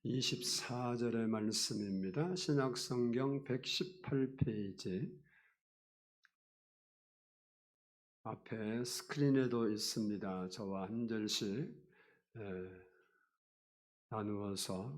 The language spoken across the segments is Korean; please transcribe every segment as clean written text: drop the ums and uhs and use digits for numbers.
24절의 말씀입니다. 신약성경 118페이지 앞에 스크린에도 있습니다. 저와 한 절씩 나누어서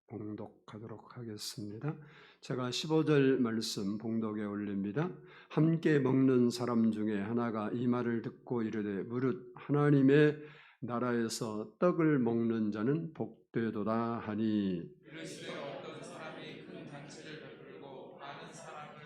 봉독하도록 하겠습니다. 제가 15절 말씀 봉독에 올립니다. 함께 먹는 사람 중에 하나가 이 말을 듣고 이르되 무릇 하나님의 나라에서 떡을 먹는 자는 복되도다 하니, 이르시되 어떤 사람이 큰 잔치를 베풀고 많은 사람을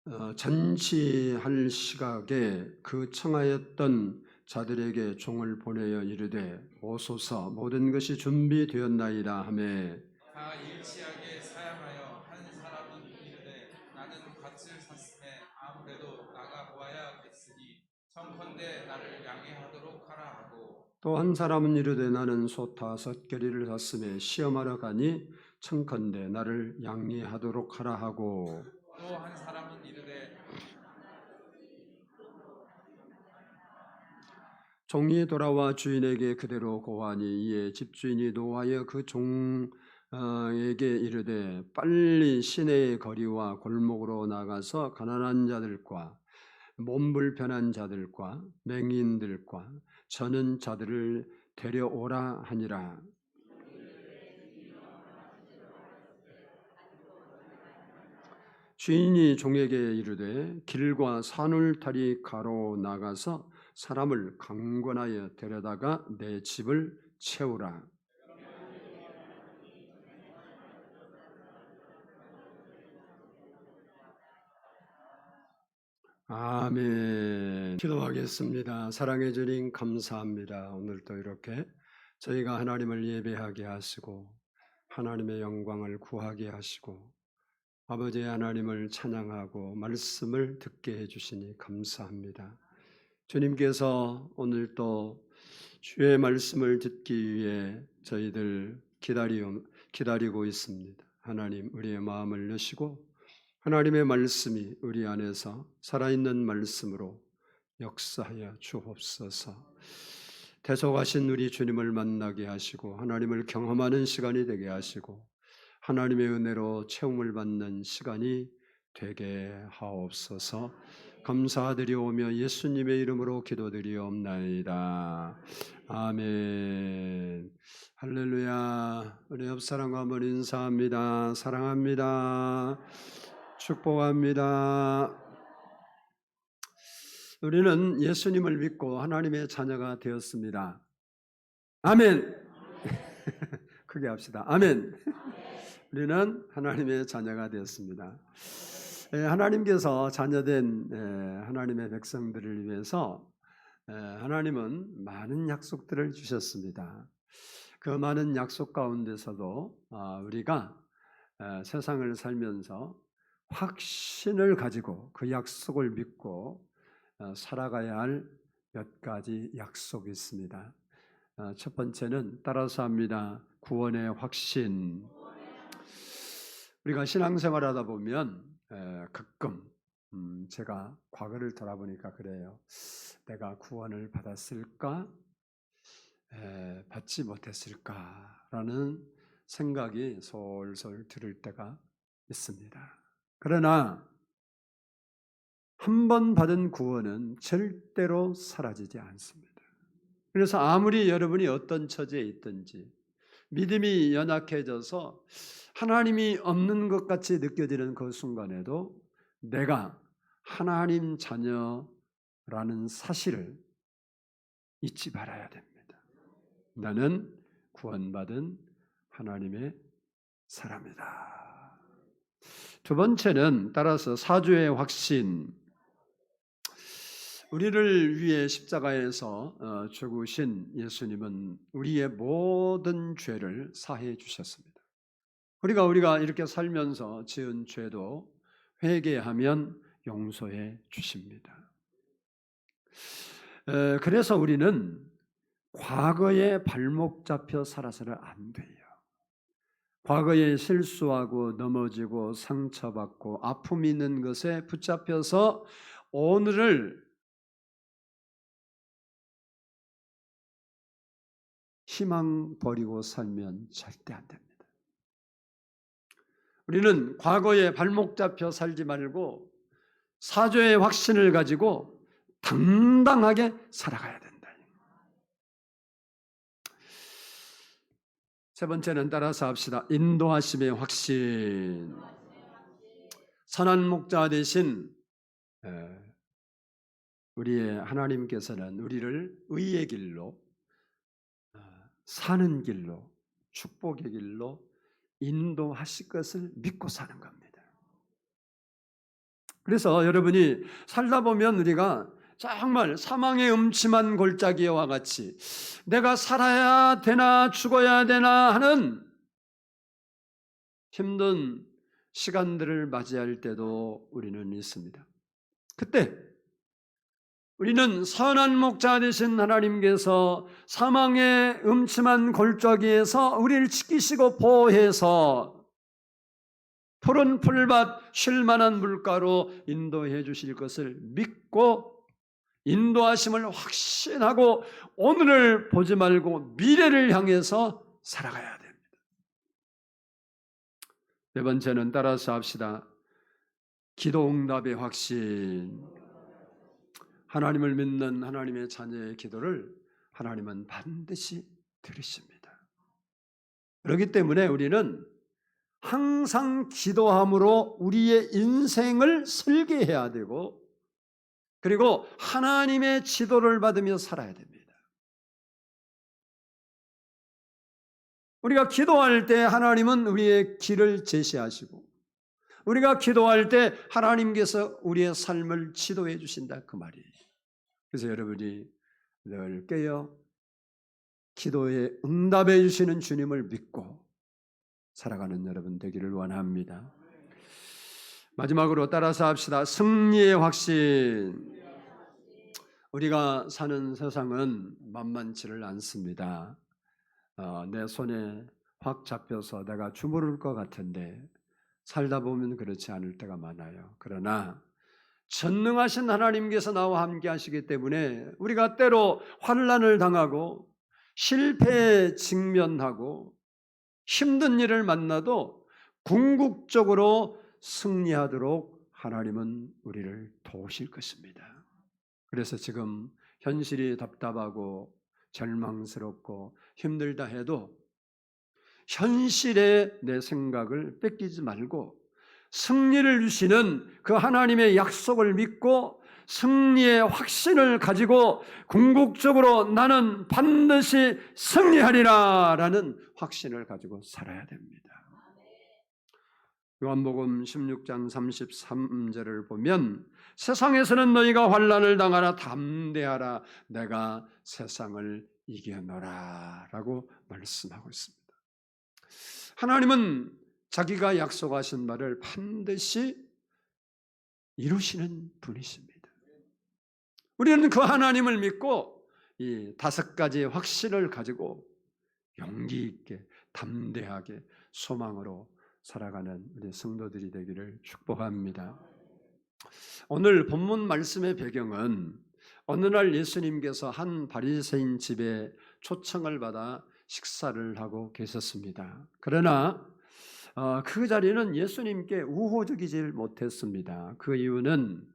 청하였더니 잔치할 시각에 그 청하였던 자들에게 종을 보내어 이르되 오소서 모든 것이 준비되었나이다 하매, 다 일치하게 사양하여 한 사람은 이르되 나는 밭을 샀음에 아무래도 나가 보아야겠으니 청컨대 나를 양해하도록 하라 하고, 또 한 사람은 이르되 나는 소 5겨리를 샀음에 시험하러 가니 청컨대 나를 양리하도록 하라 하고, 또 한 사람은 이르되 종이 돌아와 주인에게 그대로 고하니 이에 집주인이 노하여 그 종에게 이르되 빨리 시내의 거리와 골목으로 나가서 가난한 자들과 몸 불편한 자들과 맹인들과 저는 자들을 데려오라 하니라. 주인이 종에게 이르되 길과 산울타리 가로 나가서 사람을 강권하여 데려다가 내 집을 채우라. 아멘. 기도하겠습니다. 사랑의 주님 감사합니다. 오늘도 이렇게 저희가 하나님을 예배하게 하시고 하나님의 영광을 구하게 하시고 아버지 하나님을 찬양하고 말씀을 듣게 해주시니 감사합니다. 주님께서 오늘 또 주의 말씀을 듣기 위해 저희들 기다리고 있습니다. 하나님 우리의 마음을 여시고 하나님의 말씀이 우리 안에서 살아있는 말씀으로 역사하여 주옵소서. 대속하신 우리 주님을 만나게 하시고 하나님을 경험하는 시간이 되게 하시고 하나님의 은혜로 채움을 받는 시간이 되게 하옵소서. 감사드리오며 예수님의 이름으로 기도드리옵나이다. 아멘. 할렐루야. 우리 옆 사람과 한번 인사합니다. 사랑합니다. 축복합니다. 우리는 예수님을 믿고 하나님의 자녀가 되었습니다. 아멘. 크게 합시다. 아멘. 우리는 하나님의 자녀가 되었습니다. 하나님께서 자녀된 하나님의 백성들을 위해서 하나님은 많은 약속들을 주셨습니다. 그 많은 약속 가운데서도 우리가 세상을 살면서 확신을 가지고 그 약속을 믿고 살아가야 할 몇 가지 약속이 있습니다. 첫 번째는 따라서 합니다. 구원의 확신. 우리가 신앙생활하다 보면 가끔 제가 과거를 돌아보니까 그래요. 내가 구원을 받았을까? 받지 못했을까라는 생각이 솔솔 들을 때가 있습니다. 그러나 한 번 받은 구원은 절대로 사라지지 않습니다. 그래서 아무리 여러분이 어떤 처지에 있든지 믿음이 연약해져서 하나님이 없는 것 같이 느껴지는 그 순간에도 내가 하나님 자녀라는 사실을 잊지 말아야 됩니다. 나는 구원받은 하나님의 사람이다. 두 번째는 따라서 사주의 확신. 우리를 위해 십자가에서 죽으신 예수님은 우리의 모든 죄를 사해 주셨습니다. 우리가 이렇게 살면서 지은 죄도 회개하면 용서해 주십니다. 그래서 우리는 과거에 발목 잡혀 살아서는 안 돼요. 과거에 실수하고 넘어지고 상처받고 아픔 있는 것에 붙잡혀서 오늘을 희망 버리고 살면 절대 안 됩니다. 우리는 과거에 발목 잡혀 살지 말고 사죄의 확신을 가지고 당당하게 살아가야 된다. 세 번째는 따라서 합시다. 인도하심의 확신. 선한 목자 되신 우리의 하나님께서는 우리를 의의 길로, 사는 길로, 축복의 길로 인도하실 것을 믿고 사는 겁니다. 그래서 여러분이 살다 보면 우리가 정말 사망의 음침한 골짜기와 같이 내가 살아야 되나 죽어야 되나 하는 힘든 시간들을 맞이할 때도 우리는 있습니다. 그때 우리는 선한 목자 되신 하나님께서 사망의 음침한 골짜기에서 우리를 지키시고 보호해서 푸른 풀밭 쉴 만한 물가로 인도해 주실 것을 믿고 인도하심을 확신하고 오늘을 보지 말고 미래를 향해서 살아가야 됩니다. 네 번째는 따라서 합시다. 기도 응답의 확신. 하나님을 믿는 하나님의 자녀의 기도를 하나님은 반드시 들으십니다. 그렇기 때문에 우리는 항상 기도함으로 우리의 인생을 설계해야 되고 그리고 하나님의 지도를 받으며 살아야 됩니다. 우리가 기도할 때 하나님은 우리의 길을 제시하시고 우리가 기도할 때 하나님께서 우리의 삶을 지도해 주신다 그 말이에요. 그래서 여러분이 늘 깨어 기도에 응답해 주시는 주님을 믿고 살아가는 여러분 되기를 원합니다. 마지막으로 따라서 합시다. 승리의 확신. 우리가 사는 세상은 만만치를 않습니다. 내 손에 확 잡혀서 내가 주무를 것 같은데 살다 보면 그렇지 않을 때가 많아요. 그러나 전능하신 하나님께서 나와 함께 하시기 때문에 우리가 때로 환난을 당하고 실패에 직면하고 힘든 일을 만나도 궁극적으로 승리하도록 하나님은 우리를 도우실 것입니다. 그래서 지금 현실이 답답하고 절망스럽고 힘들다 해도 현실에 내 생각을 뺏기지 말고 승리를 주시는 그 하나님의 약속을 믿고 승리의 확신을 가지고 궁극적으로 나는 반드시 승리하리라 라는 확신을 가지고 살아야 됩니다. 요한복음 16장 33절을 보면 세상에서는 너희가 환난을 당하라 담대하라 내가 세상을 이겨노라 라고 말씀하고 있습니다. 하나님은 자기가 약속하신 말을 반드시 이루시는 분이십니다. 우리는 그 하나님을 믿고 이 5가지의 확신을 가지고 용기 있게 담대하게 소망으로 살아가는 우리 성도들이 되기를 축복합니다. 오늘 본문 말씀의 배경은 어느 날 예수님께서 한 바리새인 집에 초청을 받아 식사를 하고 계셨습니다. 그러나 그 자리는 예수님께 우호적이지 못했습니다. 그 이유는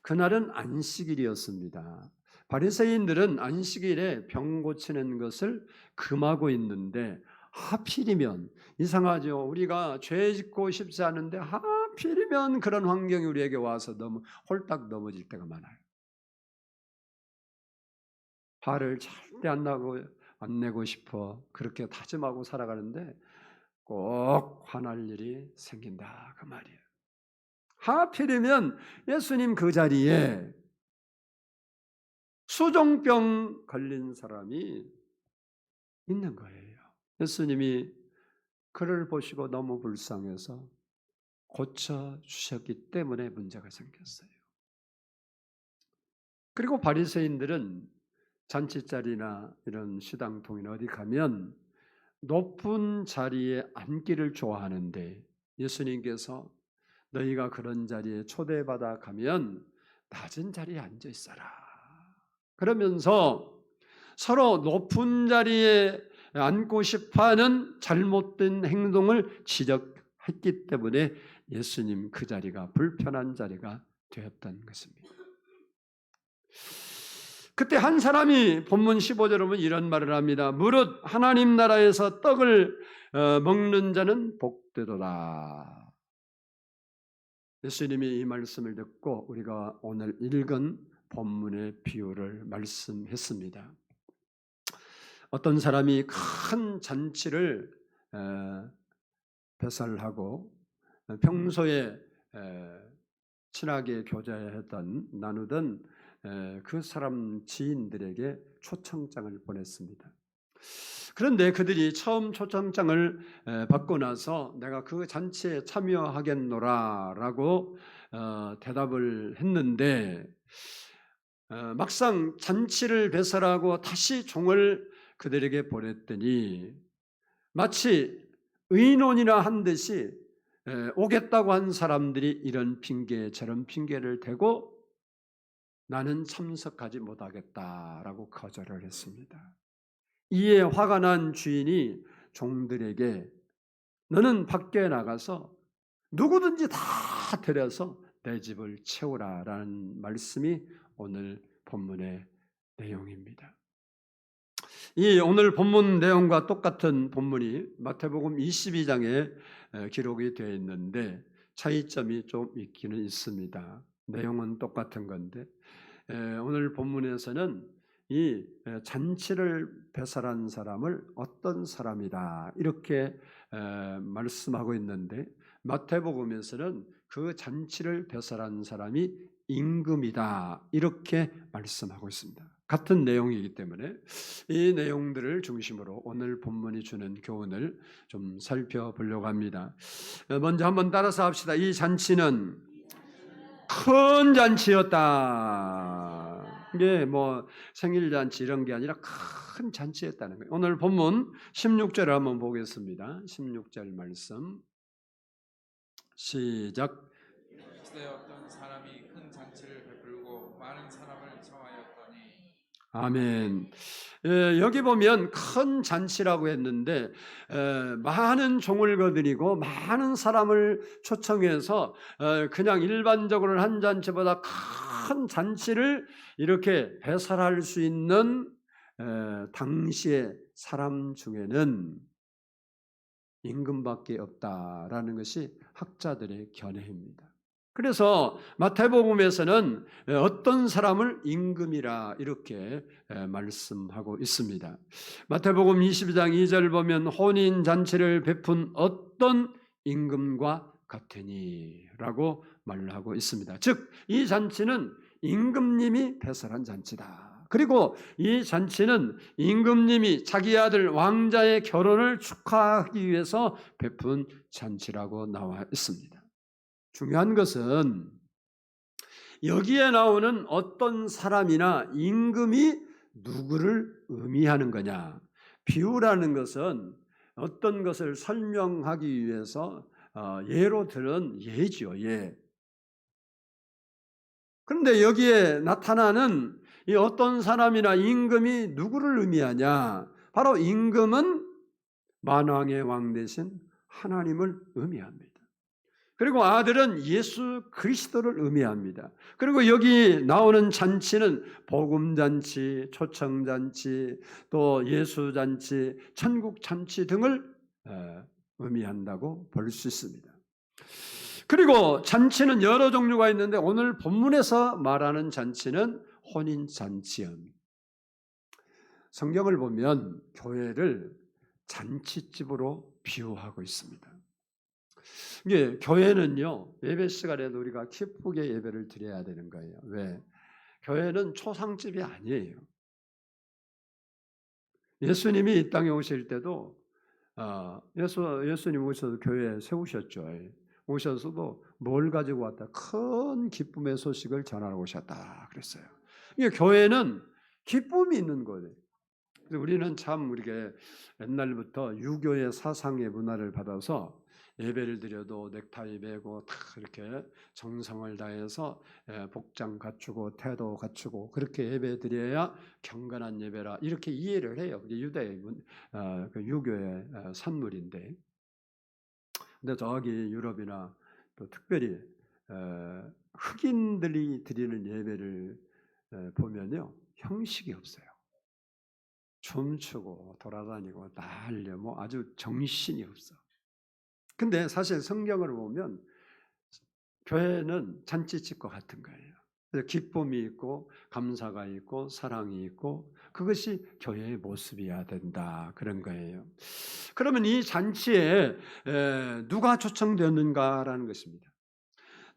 그날은 안식일이었습니다. 바리새인들은 안식일에 병 고치는 것을 금하고 있는데 하필이면 이상하죠. 우리가 죄 짓고 싶지 않은데 하필이면 그런 환경이 우리에게 와서 너무 홀딱 넘어질 때가 많아요. 화를 절대 안 내고 싶어 그렇게 다짐하고 살아가는데 꼭 화날 일이 생긴다 그 말이에요. 하필이면 예수님 그 자리에 수종병 걸린 사람이 있는 거예요. 예수님이 그를 보시고 너무 불쌍해서 고쳐주셨기 때문에 문제가 생겼어요. 그리고 바리새인들은 잔치자리나 이런 시당통이나 어디 가면 높은 자리에 앉기를 좋아하는데 예수님께서 너희가 그런 자리에 초대받아 가면 낮은 자리에 앉아 있어라. 그러면서 서로 높은 자리에 안고 싶어하는 잘못된 행동을 지적했기 때문에 예수님 그 자리가 불편한 자리가 되었던 것입니다. 그때 한 사람이 본문 15절에 보면 이런 말을 합니다. 무릇 하나님 나라에서 떡을 먹는 자는 복되도다. 예수님이 이 말씀을 듣고 우리가 오늘 읽은 본문의 비유를 말씀했습니다. 어떤 사람이 큰 잔치를 배설하고 평소에 친하게 교제했던 나누던 그 사람 지인들에게 초청장을 보냈습니다. 그런데 그들이 처음 초청장을 받고 나서 내가 그 잔치에 참여하겠노라라고 대답을 했는데 막상 잔치를 배설하고 다시 종을 그들에게 보냈더니 마치 의논이나 한 듯이 오겠다고 한 사람들이 이런 핑계 저런 핑계를 대고 나는 참석하지 못하겠다라고 거절을 했습니다. 이에 화가 난 주인이 종들에게 너는 밖에 나가서 누구든지 다 데려서 내 집을 채우라라는 말씀이 오늘 본문의 내용입니다. 이 오늘 본문 내용과 똑같은 본문이 마태복음 22장에 기록이 되어 있는데 차이점이 좀 있기는 있습니다. 내용은 똑같은 건데 오늘 본문에서는 이 잔치를 배설한 사람을 어떤 사람이다 이렇게 말씀하고 있는데 마태복음에서는 그 잔치를 배설한 사람이 임금이다 이렇게 말씀하고 있습니다. 같은 내용이기 때문에 이 내용들을 중심으로 오늘 본문이 주는 교훈을 좀 살펴보려고 합니다. 먼저 한번 따라서 합시다. 이 잔치는 큰 잔치였다. 이게 뭐 생일 잔치 이런 게 아니라 큰 잔치였다는 거예요. 오늘 본문 16절을 한번 보겠습니다. 16절 말씀 시작. 시대에 어떤 사람이 큰 잔치를 베풀고 많은 사람을 청하였더니 아멘. 여기 보면 큰 잔치라고 했는데 많은 종을 거느리고 많은 사람을 초청해서 그냥 일반적으로 한 잔치보다 큰 잔치를 이렇게 배설할 수 있는 당시의 사람 중에는 임금밖에 없다라는 것이 학자들의 견해입니다. 그래서 마태복음에서는 어떤 사람을 임금이라 이렇게 말씀하고 있습니다. 마태복음 22장 2절 보면 혼인잔치를 베푼 어떤 임금과 같으니 라고 말을 하고 있습니다. 즉 이 잔치는 임금님이 배설한 잔치다. 그리고 이 잔치는 임금님이 자기 아들 왕자의 결혼을 축하하기 위해서 베푼 잔치라고 나와 있습니다. 중요한 것은 여기에 나오는 어떤 사람이나 임금이 누구를 의미하는 거냐. 비유라는 것은 어떤 것을 설명하기 위해서 예로 들은 예지요. 예. 그런데 여기에 나타나는 이 어떤 사람이나 임금이 누구를 의미하냐? 바로 임금은 만왕의 왕 대신 하나님을 의미합니다. 그리고 아들은 예수 그리스도를 의미합니다. 그리고 여기 나오는 잔치는 복음잔치, 초청잔치, 또 예수잔치, 천국잔치 등을 의미한다고 볼 수 있습니다. 그리고 잔치는 여러 종류가 있는데 오늘 본문에서 말하는 잔치는 혼인잔치입니다. 성경을 보면 교회를 잔치집으로 비유하고 있습니다. 이게 교회는요, 예배 시간에도 우리가 기쁘게 예배를 드려야 되는 거예요. 왜? 교회는 초상집이 아니에요. 예수님이 이 땅에 오실 때도 예수님 오셔서 교회 세우셨죠. 오셔서도 뭘 가지고 왔다? 큰 기쁨의 소식을 전하러 오셨다 그랬어요. 이게 교회는 기쁨이 있는 거예요. 우리는 참 우리가 옛날부터 유교의 사상의 문화를 받아서 예배를 드려도 넥타이 매고 다 이렇게 정성을 다해서 복장 갖추고 태도 갖추고 그렇게 예배 드려야 경건한 예배라 이렇게 이해를 해요. 유대의 그 유교의 산물인데, 근데 저기 유럽이나 또 특별히 흑인들이 드리는 예배를 보면요, 형식이 없어요. 춤추고 돌아다니고 난리 뭐 아주 정신이 없어. 근데 사실 성경을 보면 교회는 잔치집과 같은 거예요. 그래서 기쁨이 있고 감사가 있고 사랑이 있고 그것이 교회의 모습이어야 된다, 그런 거예요. 그러면 이 잔치에 누가 초청되었는가라는 것입니다.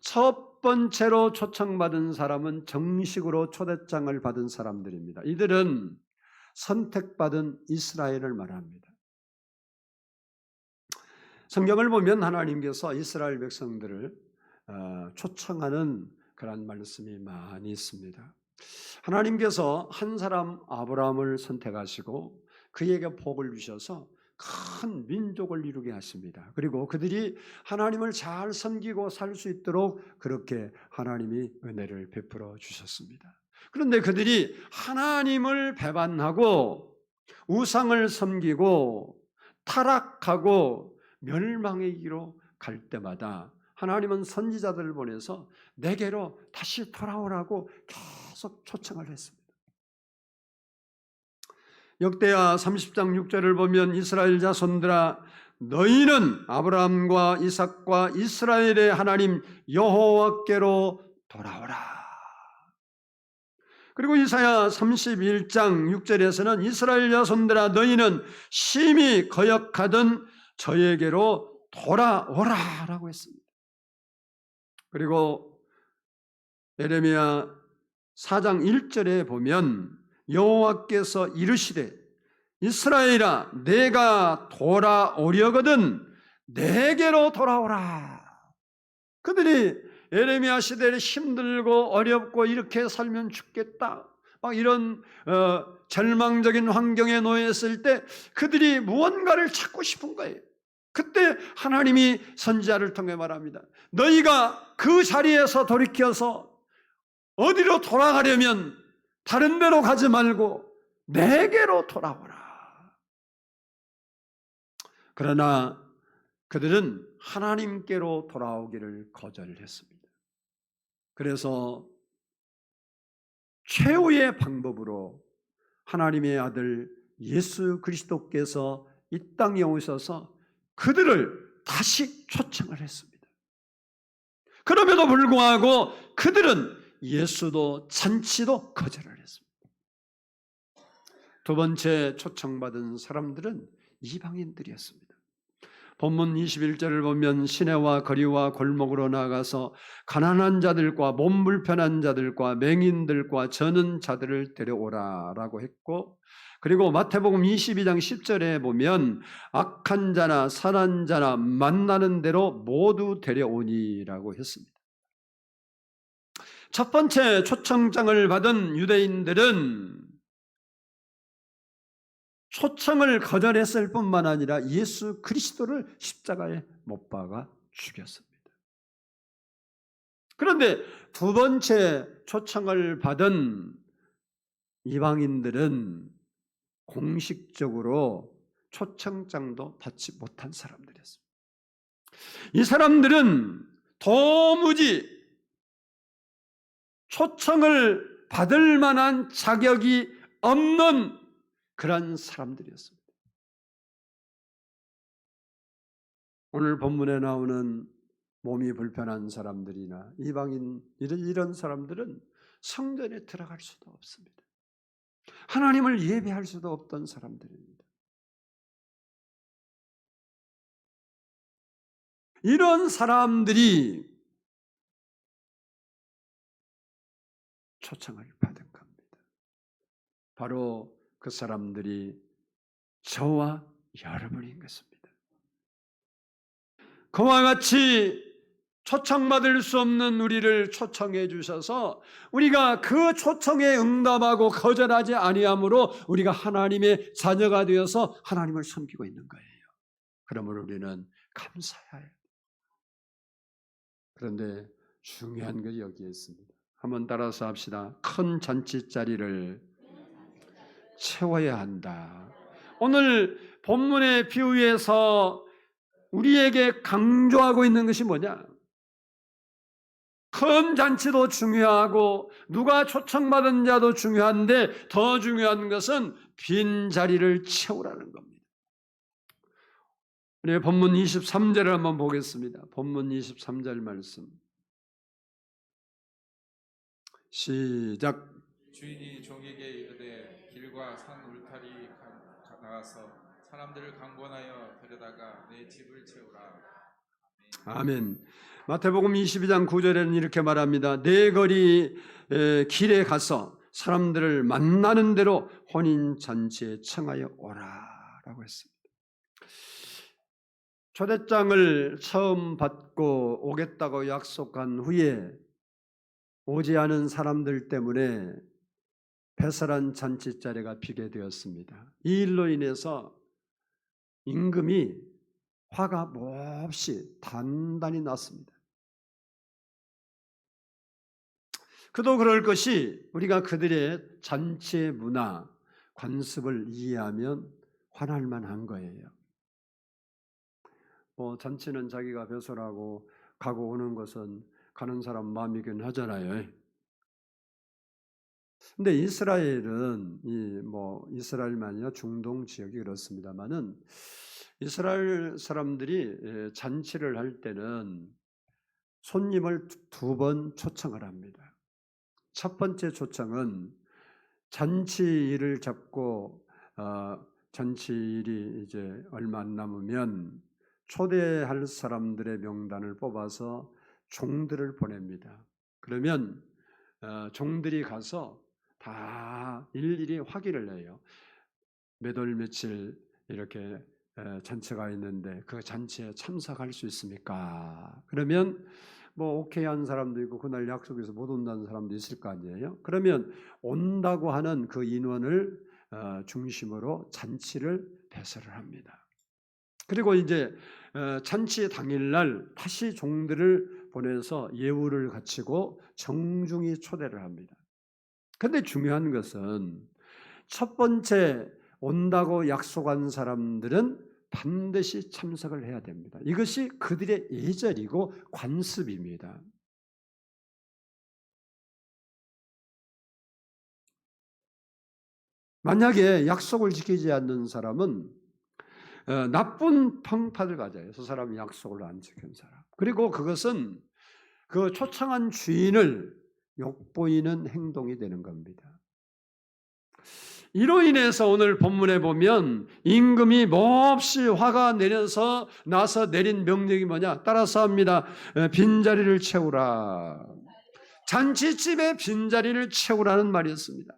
첫 번째로 초청받은 사람은 정식으로 초대장을 받은 사람들입니다. 이들은 선택받은 이스라엘을 말합니다. 성경을 보면 하나님께서 이스라엘 백성들을 초청하는 그런 말씀이 많이 있습니다. 하나님께서 한 사람 아브라함을 선택하시고 그에게 복을 주셔서 큰 민족을 이루게 하십니다. 그리고 그들이 하나님을 잘 섬기고 살 수 있도록 그렇게 하나님이 은혜를 베풀어 주셨습니다. 그런데 그들이 하나님을 배반하고 우상을 섬기고 타락하고 멸망의 길로 갈 때마다 하나님은 선지자들을 보내서 내게로 다시 돌아오라고 계속 초청을 했습니다. 역대하 30장 6절을 보면 이스라엘 자손들아 너희는 아브라함과 이삭과 이스라엘의 하나님 여호와께로 돌아오라. 그리고 이사야 31장 6절에서는 이스라엘 자손들아 너희는 심히 거역하던 저에게로 돌아오라라고 했습니다. 그리고 예레미야 4장 1절에 보면 여호와께서 이르시되 이스라엘아 내가 돌아오려거든 내게로 돌아오라. 그들이 예레미야 시대에 힘들고 어렵고 이렇게 살면 죽겠다 막 이런 절망적인 환경에 놓였을 때 그들이 무언가를 찾고 싶은 거예요. 그때 하나님이 선지자를 통해 말합니다. 너희가 그 자리에서 돌이켜서 어디로 돌아가려면 다른 데로 가지 말고 내게로 돌아오라. 그러나 그들은 하나님께로 돌아오기를 거절했습니다. 그래서 최후의 방법으로 하나님의 아들 예수 그리스도께서 이 땅에 오셔서 그들을 다시 초청을 했습니다. 그럼에도 불구하고 그들은 예수도 잔치도 거절을 했습니다. 두 번째 초청받은 사람들은 이방인들이었습니다. 본문 21절을 보면 시내와 거리와 골목으로 나가서 가난한 자들과 몸 불편한 자들과 맹인들과 저는 자들을 데려오라라고 했고, 그리고 마태복음 22장 10절에 보면 악한 자나 선한 자나 만나는 대로 모두 데려오니라고 했습니다. 첫 번째 초청장을 받은 유대인들은 초청을 거절했을 뿐만 아니라 예수 그리스도를 십자가에 못 박아 죽였습니다. 그런데 두 번째 초청을 받은 이방인들은 공식적으로 초청장도 받지 못한 사람들이었습니다. 이 사람들은 도무지 초청을 받을 만한 자격이 없는 그런 사람들이었습니다. 오늘 본문에 나오는 몸이 불편한 사람들이나 이방인 이런 사람들은 성전에 들어갈 수도 없습니다. 하나님을 예배할 수도 없던 사람들입니다. 이런 사람들이 초청을 받은 겁니다. 바로 그 사람들이 저와 여러분인 것입니다. 그와 같이 초청받을 수 없는 우리를 초청해 주셔서 우리가 그 초청에 응답하고 거절하지 아니함으로 우리가 하나님의 자녀가 되어서 하나님을 섬기고 있는 거예요. 그러므로 우리는 감사해야 해요. 그런데 중요한 것이 여기에 있습니다. 한번 따라서 합시다. 큰 잔치 자리를 채워야 한다. 오늘 본문의 비유에서 우리에게 강조하고 있는 것이 뭐냐? 큰 잔치도 중요하고 누가 초청받은 자도 중요한데 더 중요한 것은 빈 자리를 채우라는 겁니다. 우리 본문 23절을 한번 보겠습니다. 본문 23절 말씀. 시작. 주인이 종에게 이르되 길과 산 울타리 나가서 사람들을 강권하여 데려다가 내 집을 채우라. 아멘. 마태복음 22장 9절에는 이렇게 말합니다. 네 거리 길에 가서 사람들을 만나는 대로 혼인잔치에 청하여 오라라고 했습니다. 초대장을 처음 받고 오겠다고 약속한 후에 오지 않은 사람들 때문에 배설한 잔치 자리가 비게 되었습니다. 이 일로 인해서 임금이 화가 몹시 단단히 났습니다. 그도 그럴 것이 우리가 그들의 잔치의 문화, 관습을 이해하면 화날 만한 거예요. 잔치는 자기가 배설하고 가고 오는 것은 가는 사람 마음이긴 하잖아요. 근데 이스라엘은 이스라엘만이나 중동 지역이 그렇습니다만은 이스라엘 사람들이 잔치를 할 때는 손님을 두 번 초청을 합니다. 첫 번째 초청은 잔치일을 잡고 잔치일이 이제 얼마 안 남으면 초대할 사람들의 명단을 뽑아서 종들을 보냅니다. 그러면 종들이 가서 다 일일이 확인을 해요. 몇 월 며칠 이렇게 잔치가 있는데 그 잔치에 참석할 수 있습니까? 그러면 오케이 한 사람도 있고 그날 약속해서 못 온다는 사람도 있을 거 아니에요. 그러면 온다고 하는 그 인원을 중심으로 잔치를 배설을 합니다. 그리고 이제 잔치 당일날 다시 종들을 보내서 예우를 갖추고 정중히 초대를 합니다. 그런데 중요한 것은 첫 번째 온다고 약속한 사람들은 반드시 참석을 해야 됩니다. 이것이 그들의 예절이고 관습입니다. 만약에 약속을 지키지 않는 사람은 나쁜 평판을 가져요. 저 사람이 약속을 안 지킨 사람. 그리고 그것은 그 초청한 주인을 욕보이는 행동이 되는 겁니다. 이로 인해서 오늘 본문에 보면 임금이 몹시 화가 나서 내린 명령이 뭐냐? 따라서 합니다. 빈자리를 채우라. 잔치집에 빈자리를 채우라는 말이었습니다.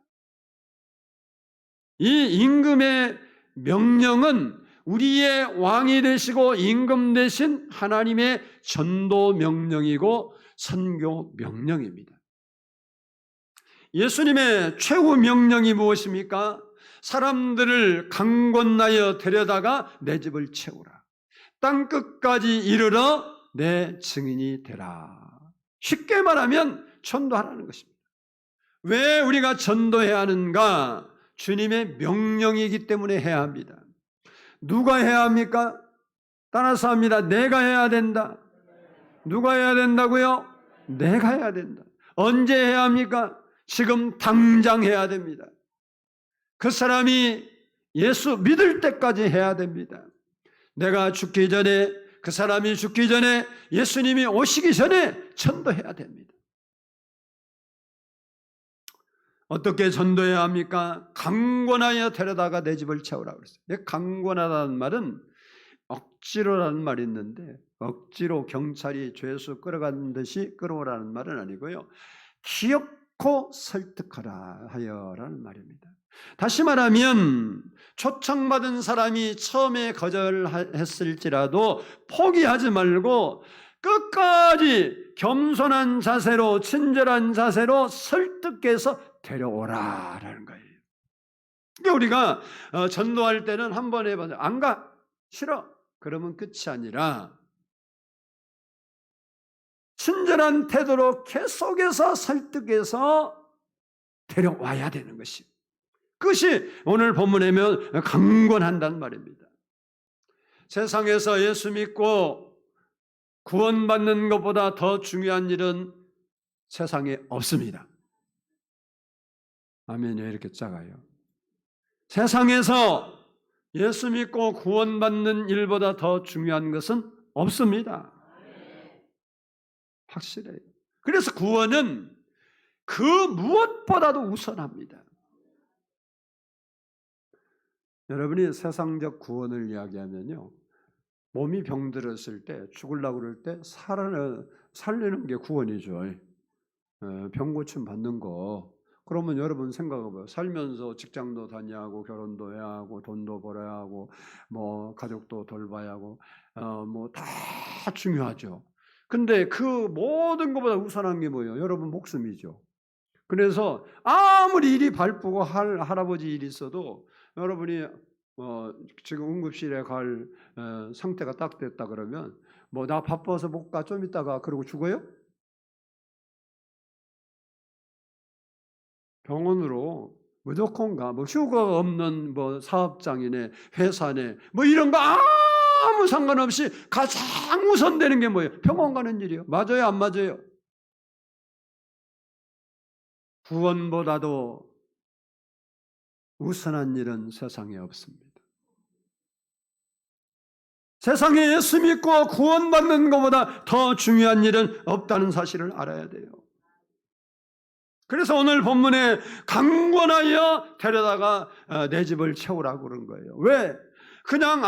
이 임금의 명령은 우리의 왕이 되시고 임금 되신 하나님의 전도 명령이고 선교 명령입니다. 예수님의 최후 명령이 무엇입니까? 사람들을 강권하여 데려다가 내 집을 채우라. 땅끝까지 이르러 내 증인이 되라. 쉽게 말하면 전도하라는 것입니다. 왜 우리가 전도해야 하는가? 주님의 명령이기 때문에 해야 합니다. 누가 해야 합니까? 따라서 합니다. 내가 해야 된다. 누가 해야 된다고요? 내가 해야 된다. 언제 해야 합니까? 지금 당장 해야 됩니다. 그 사람이 예수 믿을 때까지 해야 됩니다. 내가 죽기 전에, 그 사람이 죽기 전에, 예수님이 오시기 전에 전도해야 됩니다. 어떻게 전도해야 합니까? 강권하여 데려다가 내 집을 채우라고 그랬어요. 강권하다는 말은 억지로라는 말이 있는데 억지로 경찰이 죄수 끌어가는 듯이 끌어오라는 말은 아니고요. 기어코 설득하라 하여라는 말입니다. 다시 말하면 초청받은 사람이 처음에 거절했을지라도 포기하지 말고 끝까지 겸손한 자세로 친절한 자세로 설득해서 데려오라라는 거예요. 그러니까 우리가 전도할 때는 한 번 해봐서 안 가, 싫어. 그러면 끝이 아니라 친절한 태도로 계속해서 설득해서 데려와야 되는 것이, 그것이 오늘 본문에 보면 강권한단 말입니다. 세상에서 예수 믿고 구원받는 것보다 더 중요한 일은 세상에 없습니다. 아멘이 왜 이렇게 작아요? 세상에서 예수 믿고 구원받는 일보다 더 중요한 것은 없습니다. 확실해요. 그래서 구원은 그 무엇보다도 우선합니다. 여러분이 세상적 구원을 이야기하면요, 몸이 병들었을 때, 죽으려고 그럴 때 살리는 게 구원이죠. 병 고침 받는 거. 그러면 여러분 생각해봐요. 살면서 직장도 다녀야 하고, 결혼도 해야 하고, 돈도 벌어야 하고, 뭐 가족도 돌봐야 하고, 뭐 다 중요하죠. 근데 그 모든 것보다 우선한 게 뭐예요? 여러분 목숨이죠. 그래서 아무리 일이 바쁘고 할아버지 일이 있어도 여러분이 지금 응급실에 갈 상태가 딱 됐다 그러면 뭐 나 바빠서 못 가, 좀 있다가 그러고 죽어요? 병원으로 무조건 가. 뭐 휴가가 없는 뭐 사업장이네, 회사네, 뭐 이런 거 아무 상관없이 가장 우선되는 게 뭐예요? 병원 가는 일이요. 맞아요, 안 맞아요? 구원보다도 우선한 일은 세상에 없습니다. 세상에 예수 믿고 구원받는 것보다 더 중요한 일은 없다는 사실을 알아야 돼요. 그래서 오늘 본문에 강권하여 데려다가 내 집을 채우라고 그런 거예요. 왜? 그냥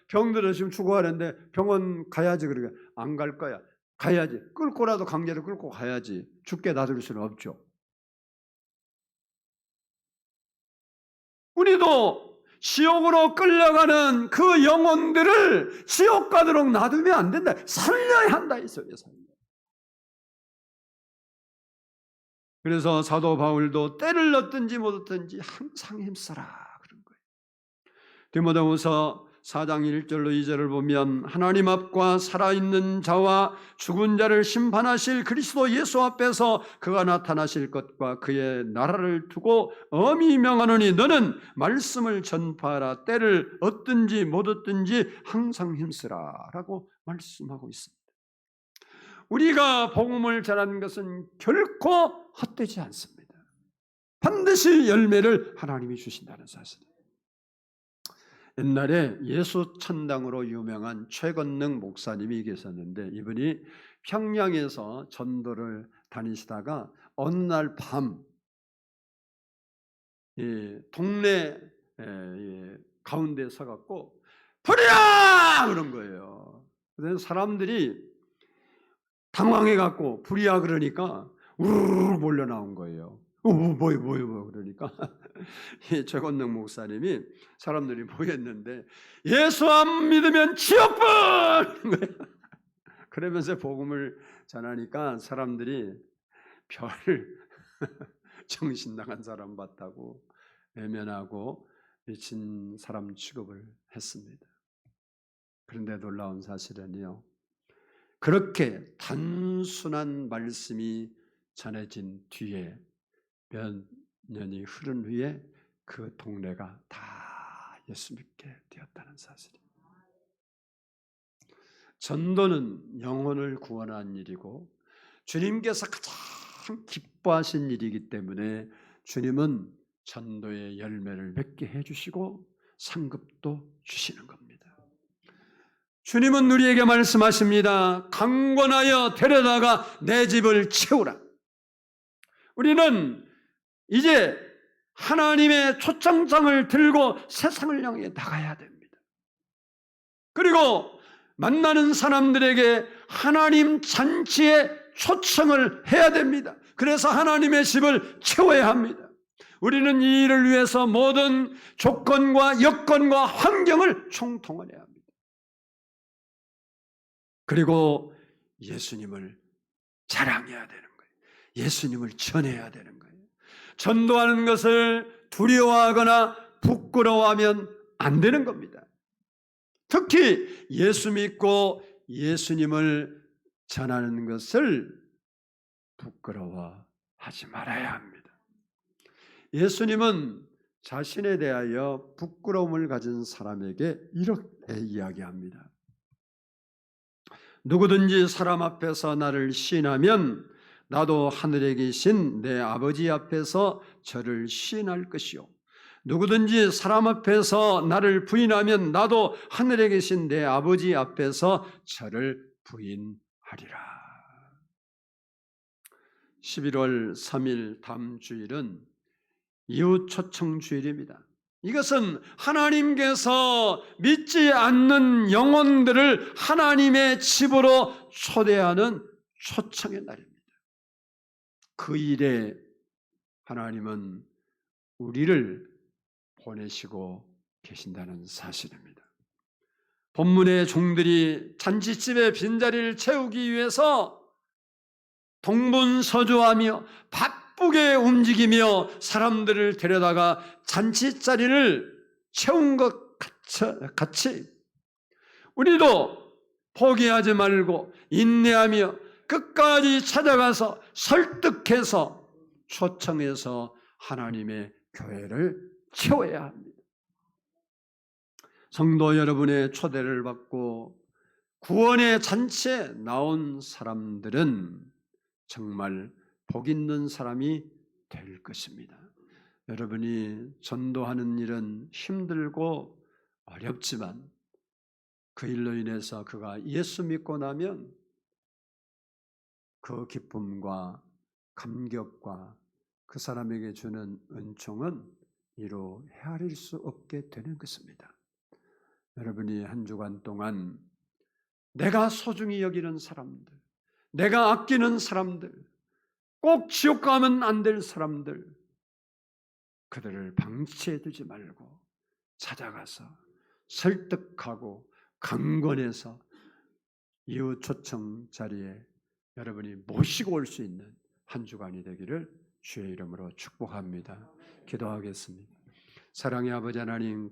병들어 지금 죽어가는데 병원 가야지, 그러니까 안 갈 거야. 가야지. 끌고라도 강제로 끌고 가야지. 죽게 놔둘 수는 없죠. 우리도 지옥으로 끌려가는 그 영혼들을 지옥 가도록 놔두면 안 된다. 살려야 한다 이 소리예요. 그래서 사도 바울도 때를 얻든지 못 얻든지 항상 힘써라 그런 거예요. 디모데후서 4장 1절로 2절을 보면 하나님 앞과 살아있는 자와 죽은 자를 심판하실 그리스도 예수 앞에서 그가 나타나실 것과 그의 나라를 두고 엄히 명하노니 너는 말씀을 전파하라. 때를 얻든지 못 얻든지 항상 힘쓰라 라고 말씀하고 있습니다. 우리가 복음을 전하는 것은 결코 헛되지 않습니다. 반드시 열매를 하나님이 주신다는 사실이에요. 옛날에 예수 천당으로 유명한 최건능 목사님이 계셨는데 이분이 평양에서 전도를 다니시다가 어느 날 밤 동네 가운데 서갖고 불이야! 그런 거예요. 그래서 사람들이 당황해갖고 불이야 그러니까 우르르 몰려 나온 거예요. 뭐예요 그러니까 최건능 목사님이 사람들이 모였는데 예수 안 믿으면 지옥 분! 그러면서 복음을 전하니까 사람들이 별 정신 나간 사람 같다고 외면하고 미친 사람 취급을 했습니다. 그런데 놀라운 사실은요, 그렇게 단순한 말씀이 전해진 뒤에 몇 년이 흐른 후에 그 동네가 다 예수 믿게 되었다는 사실입니다. 전도는 영혼을 구원하는 일이고 주님께서 가장 기뻐하신 일이기 때문에 주님은 전도의 열매를 맺게 해주시고 상급도 주시는 겁니다. 주님은 우리에게 말씀하십니다. 강권하여 데려다가 내 집을 채우라. 우리는 이제 하나님의 초청장을 들고 세상을 향해 나가야 됩니다. 그리고 만나는 사람들에게 하나님 잔치에 초청을 해야 됩니다. 그래서 하나님의 집을 채워야 합니다. 우리는 이 일을 위해서 모든 조건과 여건과 환경을 총동원해야 합니다. 그리고 예수님을 자랑해야 되는 거예요. 예수님을 전해야 되는 거예요. 전도하는 것을 두려워하거나 부끄러워하면 안 되는 겁니다. 특히 예수 믿고 예수님을 전하는 것을 부끄러워하지 말아야 합니다. 예수님은 자신에 대하여 부끄러움을 가진 사람에게 이렇게 이야기합니다. 누구든지 사람 앞에서 나를 시인하면 나도 하늘에 계신 내 아버지 앞에서 저를 시인할 것이요. 누구든지 사람 앞에서 나를 부인하면 나도 하늘에 계신 내 아버지 앞에서 저를 부인하리라. 11월 3일 다음 주일은 이웃 초청 주일입니다. 이것은 하나님께서 믿지 않는 영혼들을 하나님의 집으로 초대하는 초청의 날입니다. 그 일에 하나님은 우리를 보내시고 계신다는 사실입니다. 본문의 종들이 잔치집의 빈자리를 채우기 위해서 동분서주하며 바쁘게 움직이며 사람들을 데려다가 잔치자리를 채운 것 같이 우리도 포기하지 말고 인내하며 끝까지 찾아가서 설득해서 초청해서 하나님의 교회를 채워야 합니다. 성도 여러분의 초대를 받고 구원의 잔치에 나온 사람들은 정말 복 있는 사람이 될 것입니다. 여러분이 전도하는 일은 힘들고 어렵지만 그 일로 인해서 그가 예수 믿고 나면 그 기쁨과 감격과 그 사람에게 주는 은총은 이루 헤아릴 수 없게 되는 것입니다. 여러분이 한 주간 동안 내가 소중히 여기는 사람들, 내가 아끼는 사람들, 꼭 지옥 가면 안 될 사람들, 그들을 방치해 두지 말고 찾아가서 설득하고 강권해서 이웃 초청 자리에 여러분이 모시고 올 수 있는 한 주간이 되기를 주의 이름으로 축복합니다. 기도하겠습니다. 사랑의 아버지 하나님,